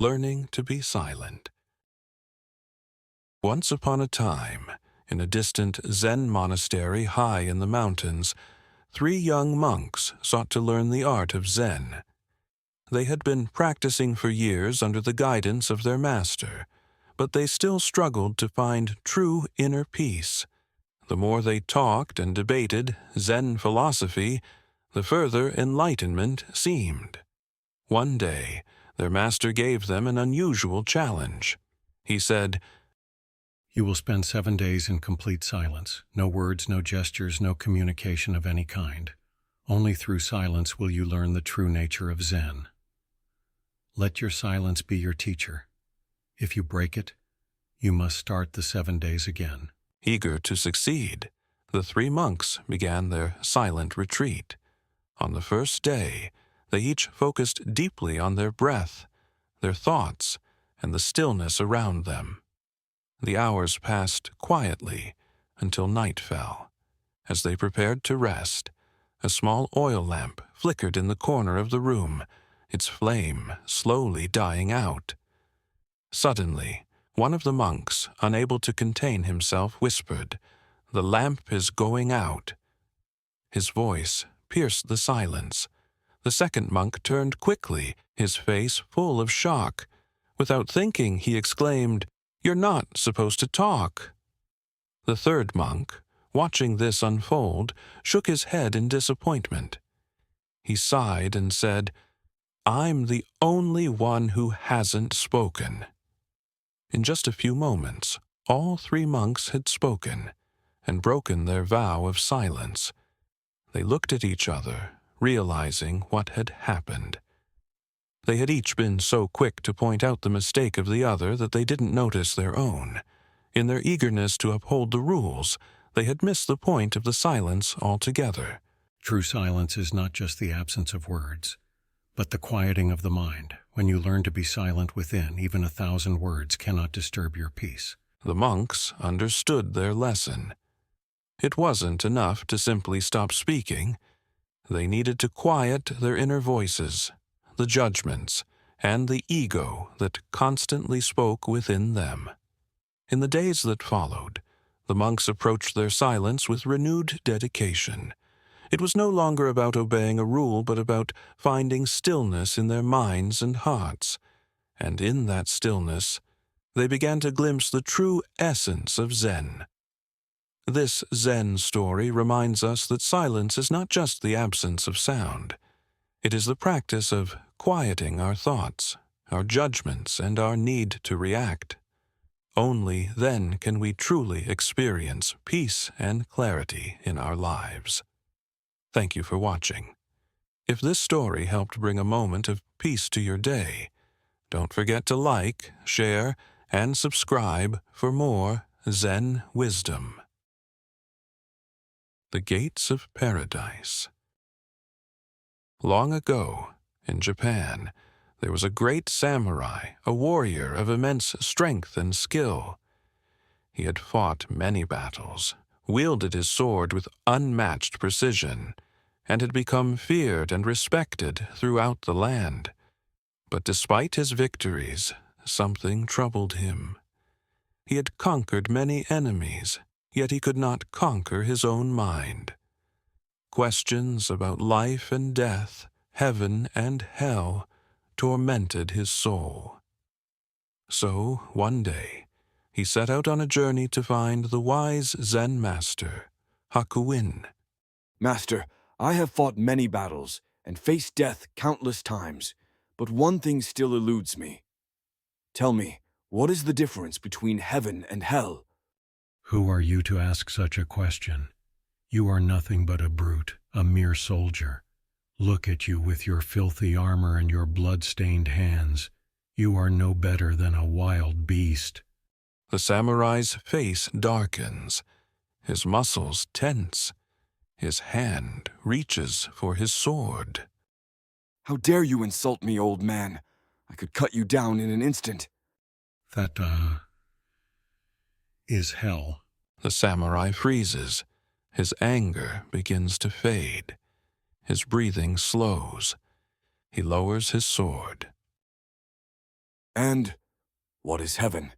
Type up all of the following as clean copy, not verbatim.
learning to be silent. Once upon a time, in a distant Zen monastery high in the mountains, 3 young monks sought to learn the art of Zen. They had been practicing for years under the guidance of their master, but they still struggled to find true inner peace. The more they talked and debated Zen philosophy, the further enlightenment seemed. One day, their master gave them an unusual challenge. He said, "You will spend 7 days in complete silence. No words, no gestures, no communication of any kind. Only through silence will you learn the true nature of Zen. Let your silence be your teacher. If you break it, you must start the 7 days again." Eager to succeed, the 3 monks began their silent retreat. On the first day, they each focused deeply on their breath, their thoughts, and the stillness around them. The hours passed quietly until night fell. As they prepared to rest, a small oil lamp flickered in the corner of the room, its flame slowly dying out. Suddenly, one of the monks, unable to contain himself, whispered, "The lamp is going out." His voice pierced the silence. The second monk turned quickly, his face full of shock. Without thinking, he exclaimed, "You're not supposed to talk." The third monk, watching this unfold, shook his head in disappointment. He sighed and said, "I'm the only one who hasn't spoken." In just a few moments, all 3 monks had spoken and broken their vow of silence. They looked at each other, realizing what had happened. They had each been so quick to point out the mistake of the other that they didn't notice their own. In their eagerness to uphold the rules, they had missed the point of the silence altogether. True silence is not just the absence of words, but the quieting of the mind. When you learn to be silent within, even 1,000 words cannot disturb your peace. The monks understood their lesson. It wasn't enough to simply stop speaking. They needed to quiet their inner voices, the judgments, and the ego that constantly spoke within them. In the days that followed, the monks approached their silence with renewed dedication. It was no longer about obeying a rule, but about finding stillness in their minds and hearts. And in that stillness, they began to glimpse the true essence of Zen. This Zen story reminds us that silence is not just the absence of sound. It is the practice of quieting our thoughts, our judgments, and our need to react. Only then can we truly experience peace and clarity in our lives. Thank you for watching. If this story helped bring a moment of peace to your day, don't forget to like, share, and subscribe for more Zen wisdom. The Gates of Paradise. Long ago, in Japan, there was a great samurai, a warrior of immense strength and skill. He had fought many battles, wielded his sword with unmatched precision, and had become feared and respected throughout the land. But despite his victories, something troubled him. He had conquered many enemies, yet he could not conquer his own mind. Questions about life and death, heaven and hell, tormented his soul. So, one day, he set out on a journey to find the wise Zen master, Hakuin. "Master, I have fought many battles and faced death countless times, but one thing still eludes me. Tell me, what is the difference between heaven and hell?" Who are you to ask such a question? You are nothing but a brute, a mere soldier. Look at you with your filthy armor and your blood-stained hands. You are no better than a wild beast. The samurai's face darkens, his muscles tense, his hand reaches for his sword. "How dare you insult me, old man? I could cut you down in an instant." That, is hell. The samurai freezes. His anger begins to fade. His breathing slows. He lowers his sword. And what is heaven?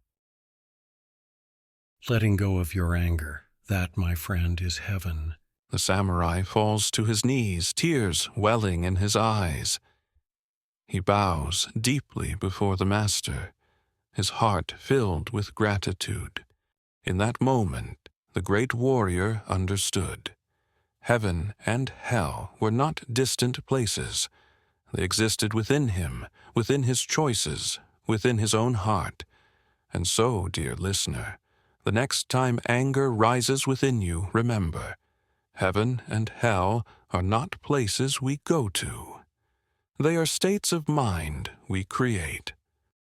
Letting go of your anger, that, my friend, is heaven. The samurai falls to his knees, tears welling in his eyes. He bows deeply before the master, his heart filled with gratitude. In that moment, the great warrior understood. Heaven and hell were not distant places. They existed within him, within his choices, within his own heart. And so, dear listener, the next time anger rises within you, remember, heaven and hell are not places we go to. They are states of mind we create.